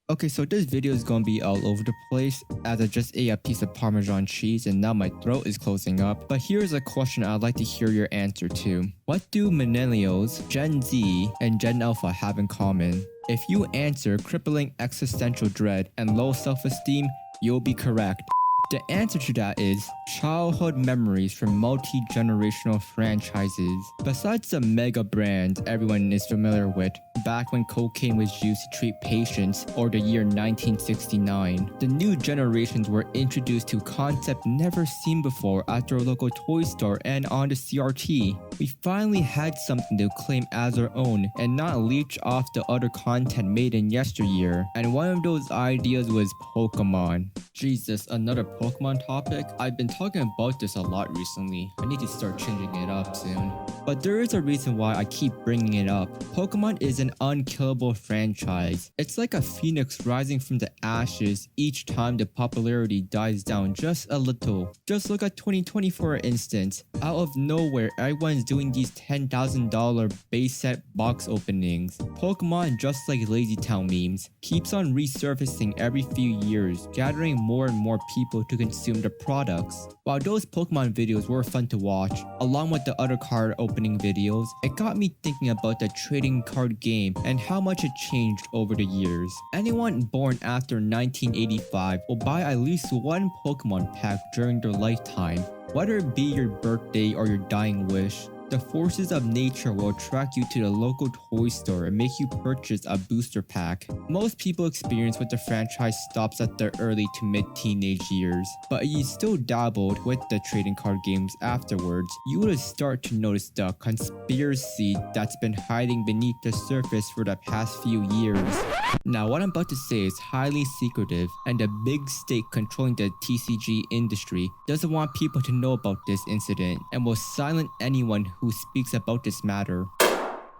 Okay, so this video is gonna be all over the place as I just ate a piece of Parmesan cheese and now my throat is closing up. But here's a question I'd like to hear your answer to. What do millennials, Gen Z, and Gen Alpha have in common? If you answer crippling existential dread and low self-esteem, you'll be correct. The answer to that is childhood memories from multi-generational franchises. Besides the mega brands everyone is familiar with, back when cocaine was used to treat patients, or the year 1969, the new generations were introduced to concepts never seen before at their local toy store and on the CRT. We finally had something to claim as our own and not leech off the other content made in yesteryear. And one of those ideas was Pokemon. Jesus, another Pokemon topic? I've been talking about this a lot recently. I need to start changing it up soon. But there is a reason why I keep bringing it up. Pokemon is an unkillable franchise. It's like a phoenix rising from the ashes each time the popularity dies down just a little. Just look at 2020 for instance. Out of nowhere, everyone's doing these $10,000 base set box openings. Pokemon, just like Lazy Town memes, keeps on resurfacing every few years, gathering more and more people to consume the products. While those Pokemon videos were fun to watch, along with the other card opening videos, it got me thinking about the trading card game and how much it changed over the years. Anyone born after 1985 will buy at least one Pokemon pack during their lifetime, whether it be your birthday or your dying wish. The forces of nature will attract you to the local toy store and make you purchase a booster pack. Most people experience what the franchise stops at their early to mid-teenage years, but you still dabbled with the trading card games afterwards. You would start to notice the conspiracy that's been hiding beneath the surface for the past few years. Now, what I'm about to say is highly secretive, and the big state controlling the TCG industry doesn't want people to know about this incident and will silence anyone who speaks about this matter.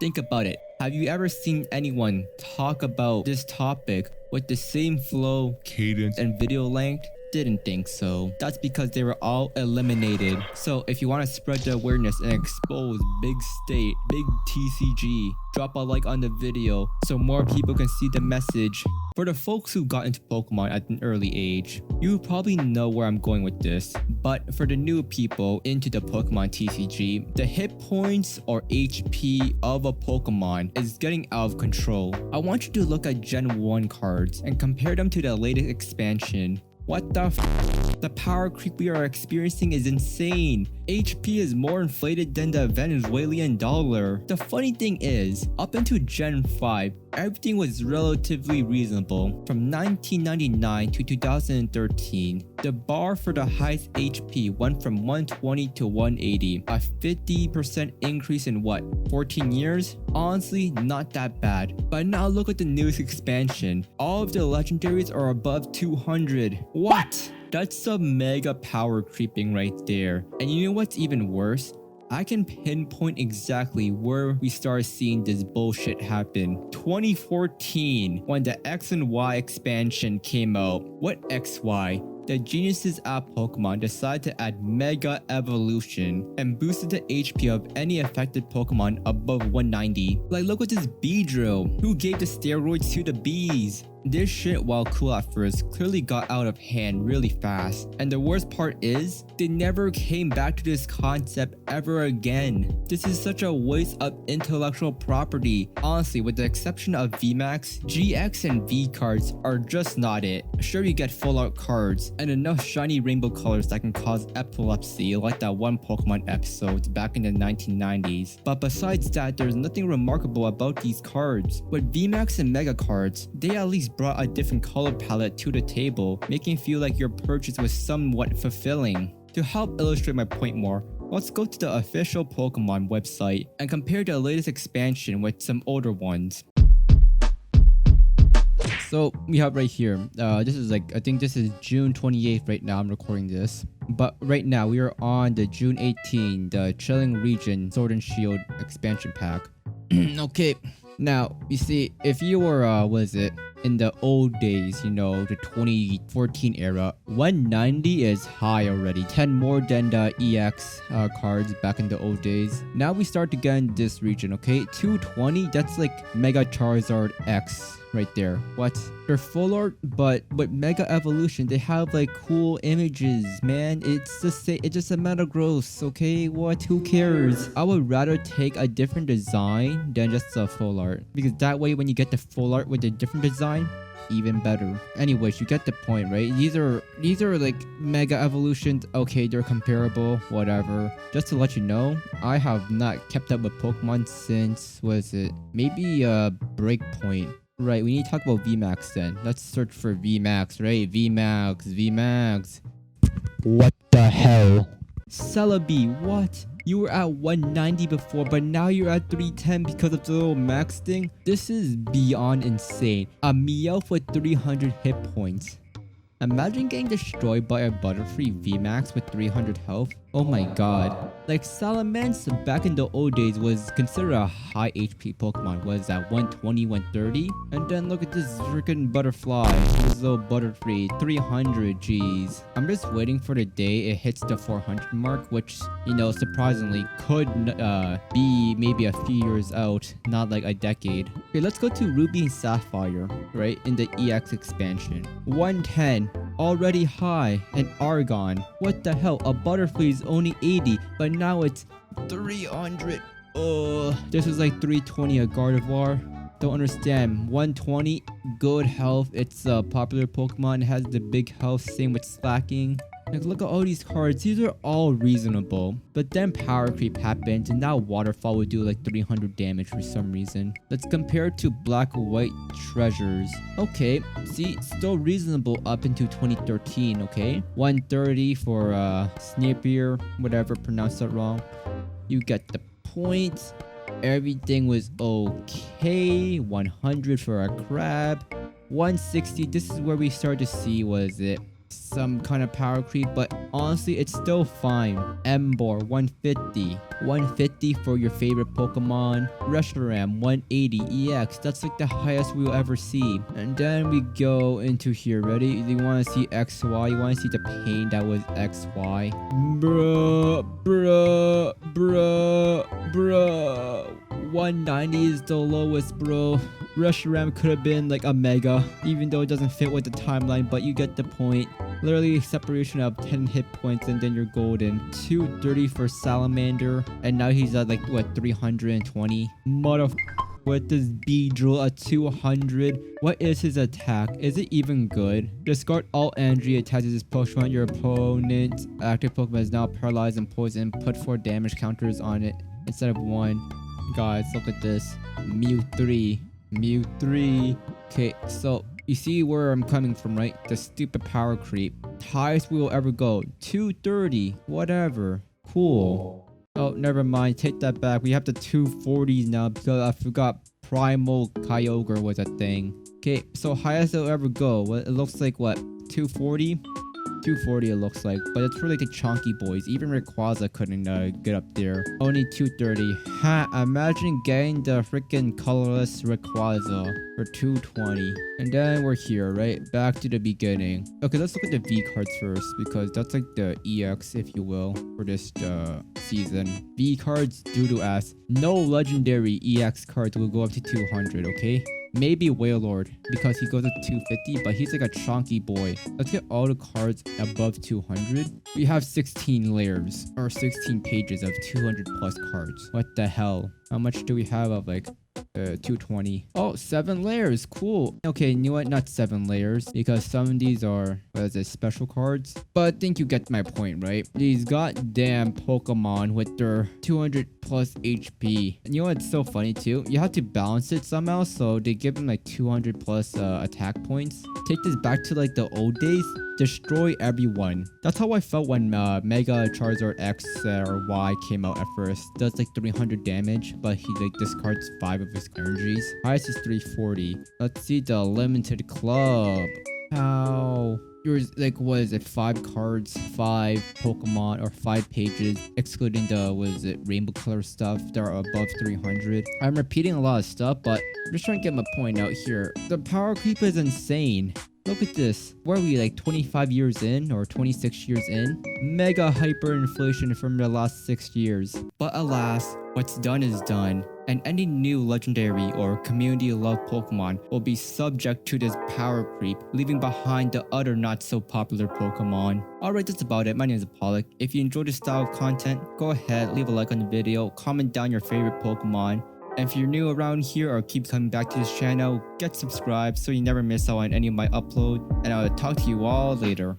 Think about it. Have you ever seen anyone talk about this topic with the same flow, cadence, and video length? Didn't think so. That's because they were all eliminated. So if you want to spread the awareness and expose big state, big TCG, drop a like on the video so more people can see the message. For the folks who got into Pokemon at an early age, you probably know where I'm going with this. But for the new people into the Pokemon TCG, the hit points or HP of a Pokemon is getting out of control. I want you to look at Gen 1 cards and compare them to the latest expansion. What the f? The power creep we are experiencing is insane. HP is more inflated than the Venezuelan dollar. The funny thing is, up until Gen 5, everything was relatively reasonable. From 1999 to 2013, the bar for the highest HP went from 120 to 180, a 50% increase in what, 14 years? Honestly, not that bad. But now look at the newest expansion. All of the legendaries are above 200. What? That's some mega power creeping right there. And you know what's even worse? I can pinpoint exactly where we started seeing this bullshit happen. 2014, when the X and Y expansion came out. What XY? The geniuses at Pokemon decided to add Mega Evolution and boosted the HP of any affected Pokemon above 190. Like, look at this Beedrill. Who gave the steroids to the bees? This shit, while cool at first, clearly got out of hand really fast. And the worst part is, they never came back to this concept ever again. This is such a waste of intellectual property. Honestly, with the exception of VMAX, GX and V cards are just not it. Sure, you get full art cards and enough shiny rainbow colors that can cause epilepsy like that one Pokemon episode back in the 1990s. But besides that, there's nothing remarkable about these cards. With VMAX and Mega cards, they at least brought a different color palette to the table, making it feel like your purchase was somewhat fulfilling. To help illustrate my point more, let's go to the official Pokemon website and compare the latest expansion with some older ones. So we have right here, this is like, I think this is June 28th right now, I'm recording this. But right now we are on the June 18, the Chilling Region Sword and Shield expansion pack. Okay, now you see, if you were, in the old days, you know, the 2014 era, 190 is high already, 10 more than the EX cards back in the old days. Now we start to get in this region, okay? 220, that's like Mega Charizard X right there. What? They're full art, but with Mega Evolution, they have like cool images, man. It's just a matter of gross, okay? What? Who cares? I would rather take a different design than just a full art, because that way when you get the full art with a different design, even better. Anyways, you get the point, right? These are like Mega Evolutions. Okay, they're comparable, whatever. Just to let you know, I have not kept up with Pokemon since, what is it? Maybe Breakpoint. Right, we need to talk about VMAX then. Let's search for VMAX, right? VMAX. What the hell? Celebi, what? You were at 190 before, but now you're at 310 because of the little max thing? This is beyond insane. A Meowth with 300 hit points. Imagine getting destroyed by a Butterfree VMAX with 300 health. Oh my god. Like Salamence back in the old days was considered a high HP Pokemon. Was that 120, 130? And then look at this freaking Butterfly. This little Butterfree. 300, jeez. I'm just waiting for the day it hits the 400 mark, which, you know, surprisingly could be maybe a few years out, not like a decade. Okay, let's go to Ruby and Sapphire, right? In the EX expansion. 110. Already high. And Argon. What the hell? A Butterfree is only 80, but now it's 300. This was like 320 a Gardevoir. Don't understand. 120, good health. It's a popular Pokemon. It has the big health. Same with Slacking. Like, look at all these cards. These are all reasonable. But then Power Creep happens, and now Waterfall would do like 300 damage for some reason. Let's compare it to Black White Treasures. Okay, see, still reasonable up into 2013, okay? 130 for Snipier, whatever, pronounced that wrong. You get the point. Everything was okay. 100 for a Crab. 160, this is where we start to see, was it? Some kind of power creep, but honestly it's still fine. Emboar 150. 150 for your favorite Pokemon. Reshiram 180 EX. That's like the highest we'll ever see. And then we go into here. Ready? You want to see XY? You want to see the pain that was XY? Bruh. 190 is the lowest, bro. Reshiram could have been like a Mega, even though it doesn't fit with the timeline, but you get the point. Literally separation of 10 hit points and then you're golden. 230 for Salamander, and now he's at like, what, 320? With this Beedrill at 200. What is his attack? Is it even good? Discard all energy, attaches this Pokemon. Your opponent's active Pokemon is now paralyzed and poisoned. Put 4 damage counters on it instead of 1. Guys, look at this. Mew 3. Okay, so you see where I'm coming from, right? The stupid power creep. Highest we will ever go. 230. Whatever. Cool. Oh, never mind. Take that back. We have the 240s now because I forgot Primal Kyogre was a thing. Okay, so highest it'll ever go. Well, it looks like what? 240? 240 it looks like, but it's for like the chunky boys. Even Rayquaza couldn't get up there. Only 230. Ha! Imagine getting the freaking colorless Rayquaza for 220. And then we're here, right? Back to the beginning. Okay, let's look at the V cards first, because that's like the EX, if you will, for this season. V cards, doo-doo ass. No legendary EX cards will go up to 200, okay? Maybe Wailord, because he goes up to 250, but he's like a chunky boy. Let's get all the cards above 200. We have 16 layers, or 16 pages of 200 plus cards. What the hell? How much do we have of like 220? Oh, 7 layers. Cool. Okay, you know what? Not 7 layers, because some of these are, what is it, special cards? But I think you get my point, right? These goddamn Pokemon with their 200 plus HP. And you know what's so funny too? You have to balance it somehow, so they give them like 200 plus attack points. Take this back to like the old days. Destroy everyone. That's how I felt when Mega Charizard X or Y came out at first. Does like 300 damage, but he like discards 5 of his energies. Highest is 340. Let's see the limited club. How? Yours like, what is it, 5 cards, 5 Pokemon, or 5 pages, excluding the, what is it, rainbow color stuff that are above 300. I'm repeating a lot of stuff, but I'm just trying to get my point out here. The power creep is insane. Look at this. Where are we, like 25 years in or 26 years in? Mega hyperinflation from the last 6 years. But alas, what's done is done, and any new legendary or community loved Pokemon will be subject to this power creep, leaving behind the other not so popular Pokemon. Alright, that's about it. My name is Apolic. If you enjoyed this style of content, go ahead, leave a like on the video, comment down your favorite Pokemon. And if you're new around here or keep coming back to this channel, get subscribed so you never miss out on any of my uploads, and I will talk to you all later.